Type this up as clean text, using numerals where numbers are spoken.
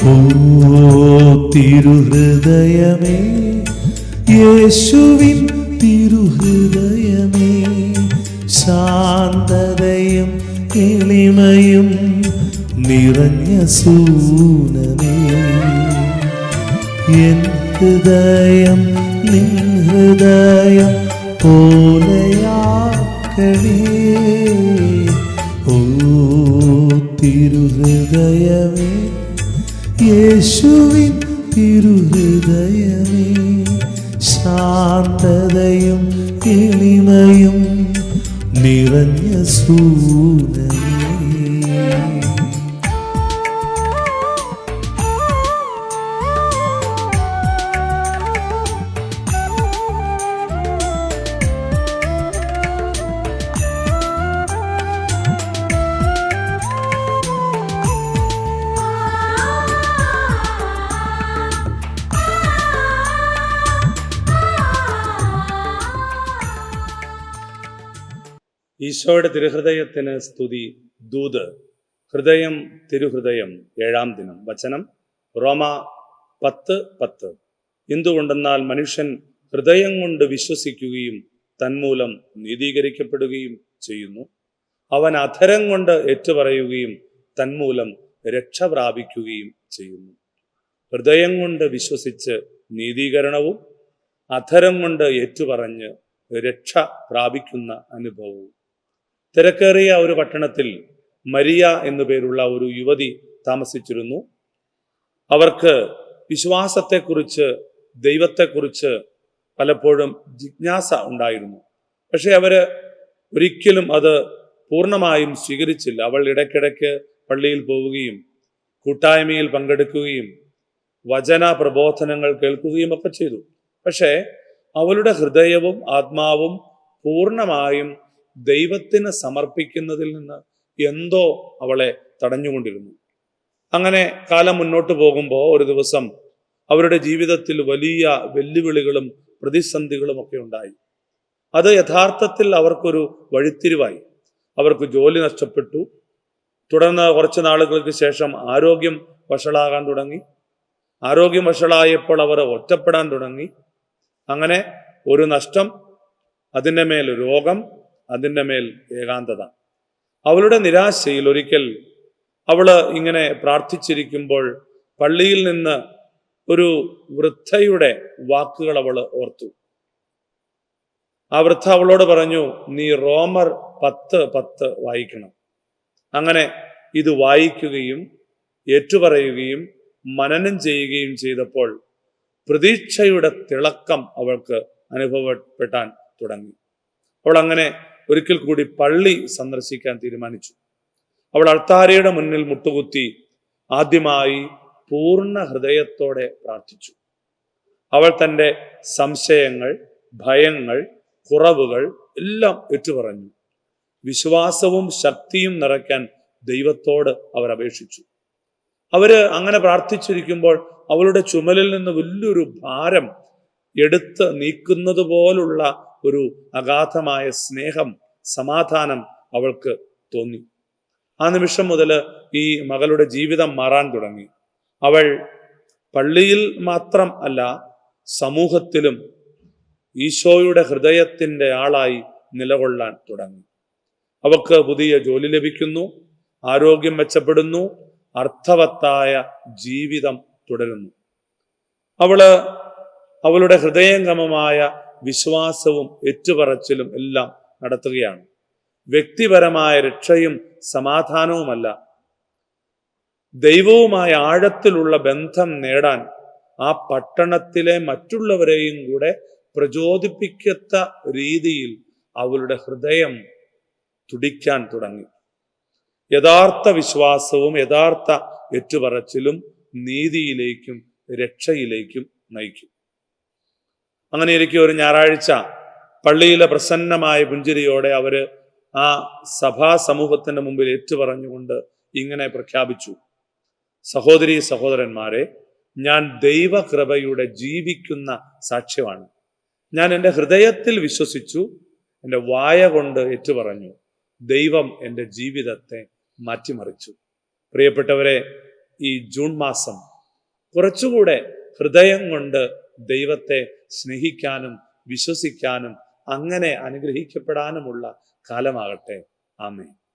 ഓ തിരുഹൃദയമേ, യേശുവിൻ തിരുഹൃദയമേ, ശാന്തതയും എളിമയും നിറഞ്ഞ സൂനമേ, എൻ ഹൃദയം നിൻ ഹൃദയം പോലെയാക്കണേ. ഓ തിരുഹൃദയമേ, യേശുവിൻ തിരുഹൃദയമേ, ശാന്തതയും എളിമയും നിറഞ്ഞ സൂനമേ. ഈശോയുടെ തിരുഹൃദയത്തിന് സ്തുതി. ദൂത് ഹൃദയം തിരുഹൃദയം 7-ാം ദിനം. വചനം റോമ 10:10. എന്തുകൊണ്ടെന്നാൽ മനുഷ്യൻ ഹൃദയം കൊണ്ട് വിശ്വസിക്കുകയും തന്മൂലം നീതീകരിക്കപ്പെടുകയും ചെയ്യുന്നു. അവൻ അധരം കൊണ്ട് ഏറ്റുപറയുകയും തന്മൂലം രക്ഷ പ്രാപിക്കുകയും ചെയ്യുന്നു. ഹൃദയം കൊണ്ട് വിശ്വസിച്ച് നീതീകരണവും അധരം കൊണ്ട് ഏറ്റുപറഞ്ഞ് രക്ഷ പ്രാപിക്കുന്ന അനുഭവവും. തിരക്കേറിയ ഒരു പട്ടണത്തിൽ മരിയ എന്നു പേരുള്ള ഒരു യുവതി താമസിച്ചിരുന്നു. അവർക്ക് വിശ്വാസത്തെക്കുറിച്ച്, ദൈവത്തെക്കുറിച്ച് പലപ്പോഴും ജിജ്ഞാസ ഉണ്ടായിരുന്നു. പക്ഷെ അവര് ഒരിക്കലും അത് പൂർണ്ണമായും സ്വീകരിച്ചില്ല. അവൾ ഇടയ്ക്കിടയ്ക്ക് പള്ളിയിൽ പോവുകയും കൂട്ടായ്മയിൽ പങ്കെടുക്കുകയും വചന പ്രബോധനങ്ങൾ കേൾക്കുകയും ഒക്കെ ചെയ്തു. പക്ഷേ അവളുടെ ഹൃദയവും ആത്മാവും പൂർണ്ണമായും ദൈവത്തിന് സമർപ്പിക്കുന്നതിൽ നിന്ന് എന്തോ അവളെ തടഞ്ഞുകൊണ്ടിരുന്നു. അങ്ങനെ കാലം മുന്നോട്ട് പോകുമ്പോൾ ഒരു ദിവസം അവരുടെ ജീവിതത്തിൽ വലിയ വെല്ലുവിളികളും പ്രതിസന്ധികളും ഒക്കെ ഉണ്ടായി. അത് യഥാർത്ഥത്തിൽ അവർക്കൊരു വഴിത്തിരിവായി. അവർക്ക് ജോലി നഷ്ടപ്പെട്ടു. തുടർന്ന് കുറച്ച് നാളുകൾക്ക് ശേഷം ആരോഗ്യം വഷളാകാൻ തുടങ്ങി. ആരോഗ്യം വഷളായപ്പോൾ അവർ ഒറ്റപ്പെടാൻ തുടങ്ങി. അങ്ങനെ ഒരു നഷ്ടം, അതിൻ്റെ മേൽ രോഗം, അതിൻ്റെ മേൽ ഏകാന്തത. അവളുടെ നിരാശയിൽ ഒരിക്കൽ അവള് ഇങ്ങനെ പ്രാർത്ഥിച്ചിരിക്കുമ്പോൾ പള്ളിയിൽ നിന്ന് ഒരു വൃദ്ധയുടെ വാക്കുകൾ അവൾ ഓർത്തു. ആ വൃദ്ധ അവളോട് പറഞ്ഞു, നീ റോമർ 10:10 വായിക്കണം. അങ്ങനെ ഇത് വായിക്കുകയും ഏറ്റുപറയുകയും മനനം ചെയ്യുകയും ചെയ്തപ്പോൾ പ്രതീക്ഷയുടെ തിളക്കം അവൾക്ക് അനുഭവപ്പെടാൻ തുടങ്ങി. അവൾ അങ്ങനെ ഒരിക്കൽ കൂടി പള്ളി സന്ദർശിക്കാൻ തീരുമാനിച്ചു. അവൾ അൾത്താരയുടെ മുന്നിൽ മുട്ടുകുത്തി ആദ്യമായി പൂർണ്ണ ഹൃദയത്തോടെ പ്രാർത്ഥിച്ചു. അവൾ തൻ്റെ സംശയങ്ങൾ, ഭയങ്ങൾ, കുറവുകൾ എല്ലാം ഏറ്റുപറഞ്ഞു. വിശ്വാസവും ശക്തിയും നിറയ്ക്കാൻ ദൈവത്തോട് അവർ അപേക്ഷിച്ചു. അവര് അങ്ങനെ പ്രാർത്ഥിച്ചിരിക്കുമ്പോൾ അവളുടെ ചുമലിൽ നിന്ന് വലിയൊരു ഭാരം എടുത്ത് നീക്കുന്നത് പോലുള്ള ഒരു അഗാധമായ സ്നേഹം, സമാധാനം അവൾക്ക് തോന്നി. ആ നിമിഷം മുതൽ ഈ മകളുടെ ജീവിതം മാറാൻ തുടങ്ങി. അവൾ പള്ളിയിൽ മാത്രം അല്ല, സമൂഹത്തിലും ഈശോയുടെ ഹൃദയത്തിൻ്റെ ആളായി നിലകൊള്ളാൻ തുടങ്ങി. അവൾക്ക് പുതിയ ജോലി ലഭിക്കുന്നു, ആരോഗ്യം മെച്ചപ്പെടുന്നു, അർത്ഥവത്തായ ജീവിതം തുടരുന്നു. അവളുടെ ഹൃദയംഗമമായ വിശ്വാസവും ഏറ്റുപറച്ചിലും എല്ലാം നടത്തുകയാണ്. വ്യക്തിപരമായ രക്ഷയും സമാധാനവുമല്ല, ദൈവവുമായ ആഴത്തിലുള്ള ബന്ധം നേടാൻ ആ പട്ടണത്തിലെ മറ്റുള്ളവരെയും കൂടെ പ്രചോദിപ്പിക്കത്ത രീതിയിൽ അവളുടെ ഹൃദയം തുടിക്കാൻ തുടങ്ങി. യഥാർത്ഥ വിശ്വാസവും യഥാർത്ഥ ഏറ്റുപറച്ചിലും നീതിയിലേക്കും രക്ഷയിലേക്കും നയിക്കും. അങ്ങനെ ഇരിക്കെ ഒരു ഞായറാഴ്ച പള്ളിയിലെ പ്രസന്നമായ പുഞ്ചിരിയോടെ അവര് ആ സഭാ സമൂഹത്തിന്റെ മുമ്പിൽ ഏറ്റുപറഞ്ഞുകൊണ്ട് ഇങ്ങനെ പ്രഖ്യാപിച്ചു: സഹോദരീ സഹോദരന്മാരെ, ഞാൻ ദൈവകൃപയുടെ ജീവിക്കുന്ന സാക്ഷ്യമാണ്. ഞാൻ എൻ്റെ ഹൃദയത്തിൽ വിശ്വസിച്ചു, എൻ്റെ വായ കൊണ്ട് ഏറ്റുപറഞ്ഞു. ദൈവം എൻ്റെ ജീവിതത്തെ മാറ്റിമറിച്ചു. പ്രിയപ്പെട്ടവരെ, ഈ ജൂൺ മാസം കുറച്ചുകൂടെ ഹൃദയം കൊണ്ട് ദൈവത്തെ സ്നേഹിക്കാനും വിശ്വസിക്കാനും അങ്ങനെ അനുഗ്രഹിക്കപ്പെടാനുമുള്ള കാലമാകട്ടെ. ആമേൻ.